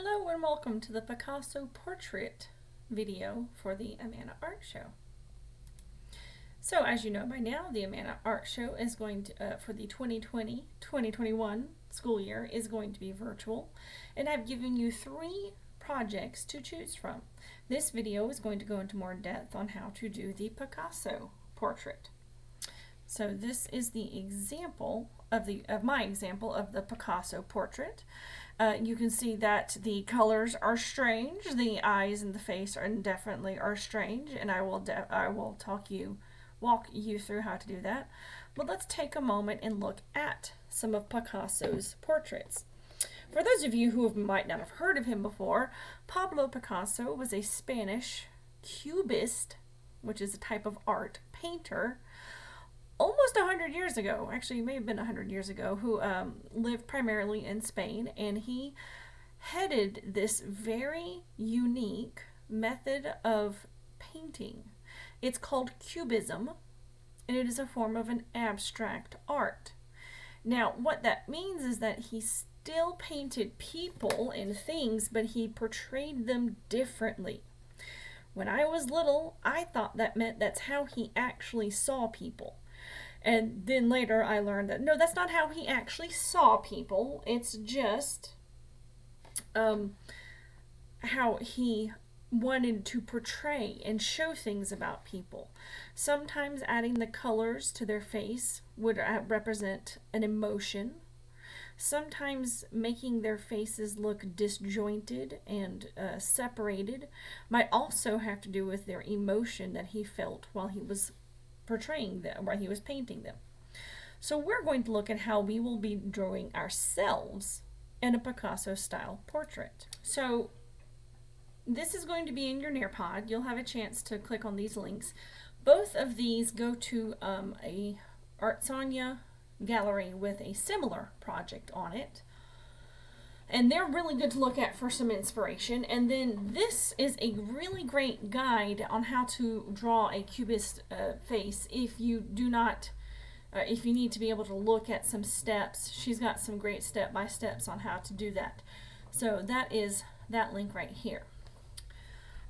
Hello and welcome to the Picasso portrait video for the Amana Art Show. So as you know by now, the Amana Art Show is going to, for the 2020-2021 school year, is going to be virtual, and I've given you 3 projects to choose from. This video is going to go into more depth on how to do the Picasso portrait. So this is the example of my example of the Picasso portrait. You can see that the colors are strange. The eyes and the face definitely are strange, and I will walk you through how to do that. But let's take a moment and look at some of Picasso's portraits. For those of you who might not have heard of him before, Pablo Picasso was a Spanish cubist, which is a type of art painter, almost 100 years ago, actually it may have been 100 years ago, who lived primarily in Spain, and he headed this very unique method of painting. It's called cubism, and it is a form of an abstract art. Now, what that means is that he still painted people and things, but he portrayed them differently. When I was little, I thought that meant that's how he actually saw people. And then later I learned that no, that's not how he actually saw people. It's just how he wanted to portray and show things about people. Sometimes adding the colors to their face would represent an emotion. Sometimes making their faces look disjointed and separated might also have to do with their emotion that he felt while he was portraying them, while he was painting them. So we're going to look at how we will be drawing ourselves in a Picasso style portrait. So this is going to be in your Nearpod. You'll have a chance to click on these links. Both of these go to a Artsania gallery with a similar project on it. And they're really good to look at for some inspiration. And then this is a really great guide on how to draw a cubist face if you do not, if you need to be able to look at some steps. She's got some great step-by-steps on how to do that. So that is that link right here.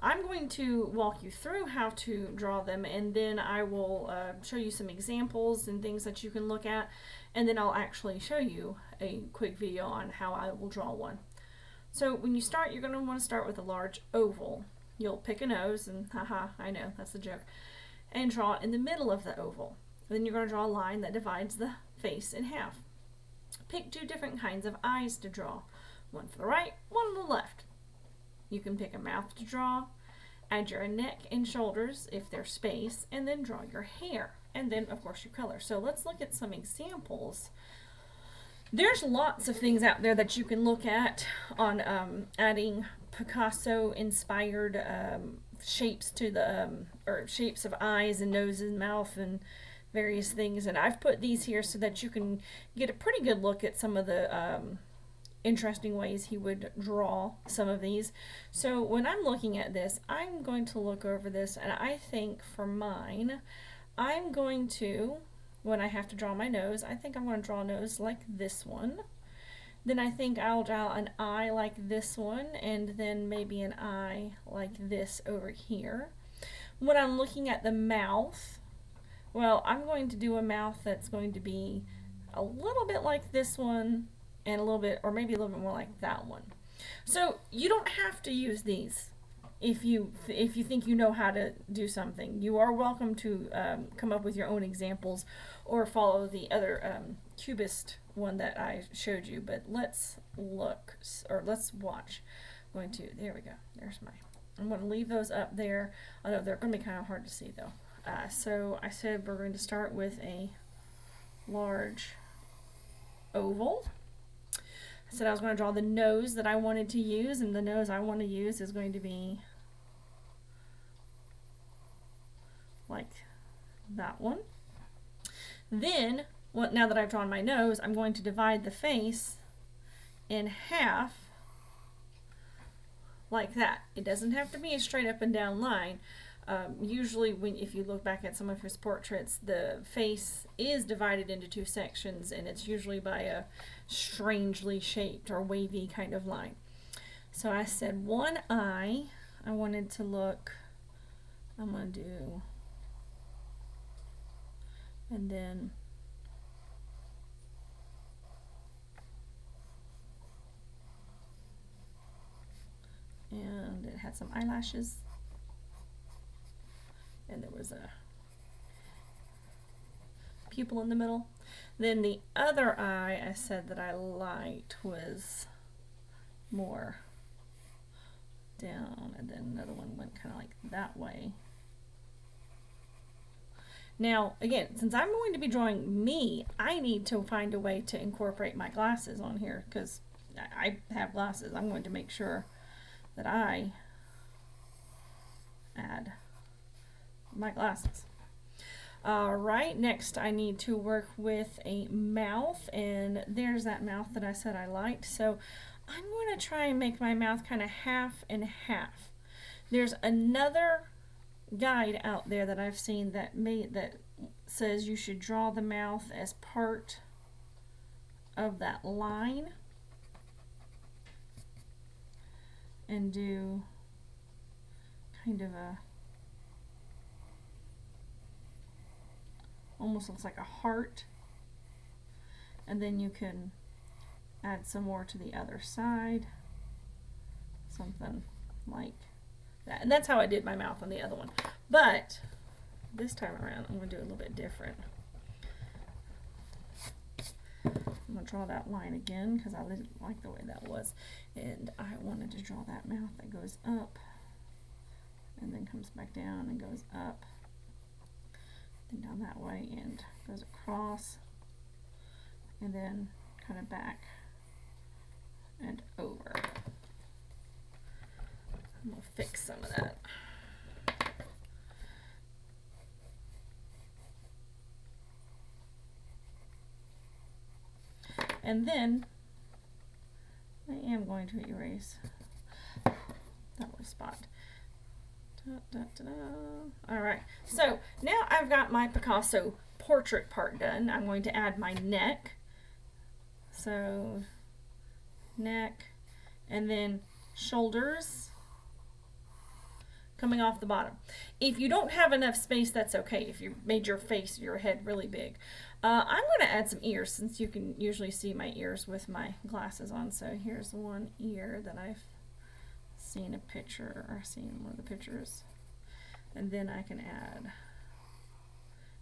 I'm going to walk you through how to draw them, and then I will show you some examples and things that you can look at, and then I'll actually show you a quick video on how I will draw one. So when you start, you're going to want to start with a large oval. You'll pick a nose, and haha, I know, that's the joke, and draw it in the middle of the oval. Then you're going to draw a line that divides the face in half. Pick 2 different kinds of eyes to draw, one for the right, one on the left. You can pick a mouth to draw, add your neck and shoulders if there's space, and then draw your hair, and then of course your color. So let's look at some examples. There's lots of things out there that you can look at on adding Picasso inspired shapes to the or shapes of eyes and noses and mouth and various things, and I've put these here so that you can get a pretty good look at some of the interesting ways he would draw some of these. So when I'm looking at this, I'm going to look over this, and I think for mine, I'm going to, when I have to draw my nose, I think I'm going to draw a nose like this one. Then I think I'll draw an eye like this one, and then maybe an eye like this over here. When I'm looking at the mouth, well, I'm going to do a mouth that's going to be a little bit like this one, and a little bit, or maybe a little bit more like that one. So you don't have to use these if you think you know how to do something. You are welcome to come up with your own examples or follow the other cubist one that I showed you. But let's look, or let's watch. I'm going to, there we go. There's my, I'm going to leave those up there. I know they're going to be kind of hard to see though. So I said we're going to start with a large oval. I said I was going to draw the nose that I wanted to use, and the nose I want to use is going to be like that one. Then, now that I've drawn my nose, I'm going to divide the face in half like that. It doesn't have to be a straight up and down line. Usually if you look back at some of his portraits, the face is divided into 2 sections, and it's usually by a strangely shaped or wavy kind of line. So I said one eye. I wanted to look, I'm going to do, and then and it had some eyelashes, and there was a pupil in the middle. Then the other eye I said that I liked was more down, and then another one went kind of like that way. Now, again, since I'm going to be drawing me, I need to find a way to incorporate my glasses on here because I have glasses. I'm going to make sure that I add my glasses. Alright, next I need to work with a mouth, and there's that mouth that I said I liked. So I'm going to try and make my mouth kind of half and half. There's another guide out there that I've seen that says you should draw the mouth as part of that line and do kind of a, almost looks like a heart, and then you can add some more to the other side, something like that. And that's how I did my mouth on the other one, but this time around I'm going to do a little bit different. I'm going to draw that line again because I didn't like the way that was, and I wanted to draw that mouth that goes up and then comes back down and goes up, then down that way and goes across, and then kind of back and over. I'm going to fix some of that. And then I am going to erase that little spot. Alright, so now I've got my Picasso portrait part done. I'm going to add my neck. So neck, and then shoulders coming off the bottom. If you don't have enough space, that's okay. If you made your face, your head really big. I'm going to add some ears since you can usually see my ears with my glasses on. So here's one ear that I've seen a picture, or seen one of the pictures. And then I can add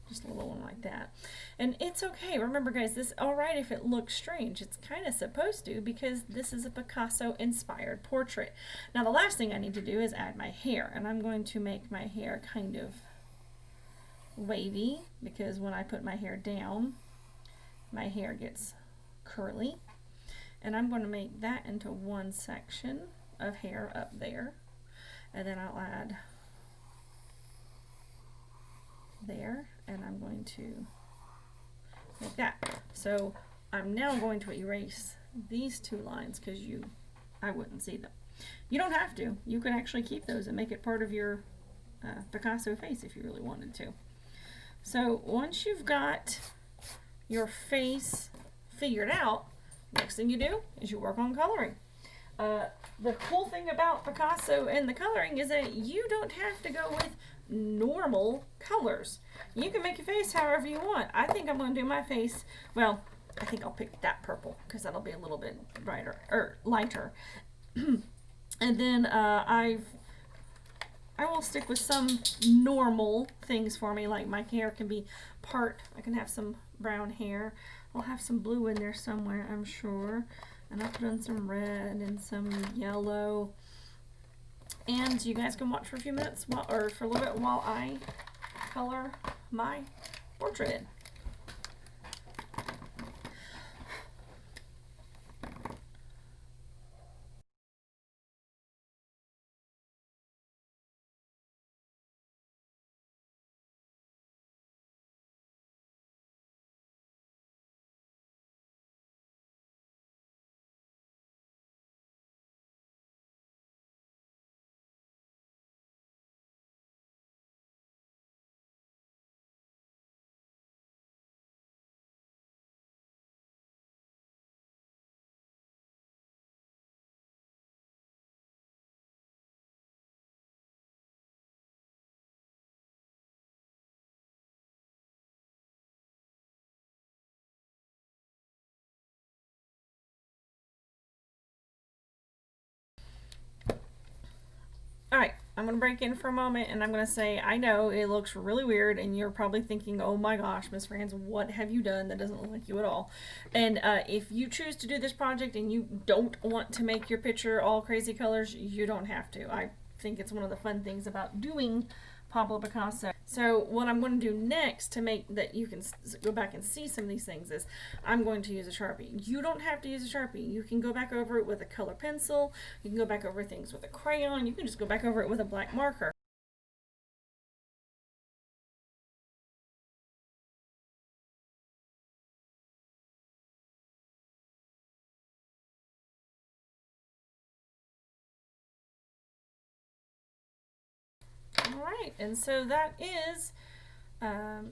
just a little one like that. And it's okay. Remember, guys, this is alright if it looks strange. It's kind of supposed to, because this is a Picasso inspired portrait. Now the last thing I need to do is add my hair, and I'm going to make my hair kind of wavy because when I put my hair down, my hair gets curly. And I'm going to make that into one section of hair up there, and then I'll add there, and I'm going to make that. So I'm now going to erase these two lines because I wouldn't see them. You don't have to. You can actually keep those and make it part of your Picasso face if you really wanted to. So once you've got your face figured out, next thing you do is you work on coloring. The cool thing about Picasso and the coloring is that you don't have to go with normal colors. You can make your face however you want. I think I'm going to do my face, well, I think I'll pick that purple because that'll be a little bit brighter, or lighter. And then I will stick with some normal things for me, like my hair can be I can have some brown hair. I'll have some blue in there somewhere, I'm sure. And I'll put in some red and some yellow. And you guys can watch for a few minutes, or for a little bit, while I color my portrait. All right, I'm going to break in for a moment and I'm going to say, I know it looks really weird, and you're probably thinking, oh my gosh, Miss Franz, what have you done? That doesn't look like you at all. And if you choose to do this project and you don't want to make your picture all crazy colors, you don't have to. I think it's one of the fun things about doing Pablo Picasso. So what I'm going to do next to make that you can go back and see some of these things is I'm going to use a Sharpie. You don't have to use a Sharpie. You can go back over it with a color pencil. You can go back over things with a crayon. You can just go back over it with a black marker. All right, and so that is um,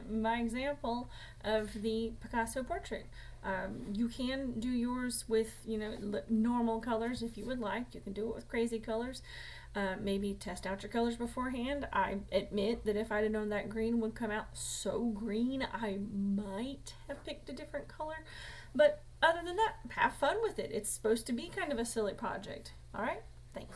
my example of the Picasso portrait. You can do yours with, normal colors if you would like. You can do it with crazy colors. Maybe test out your colors beforehand. I admit that if I'd have known that green would come out so green, I might have picked a different color. But other than that, have fun with it. It's supposed to be kind of a silly project. All right? Thanks.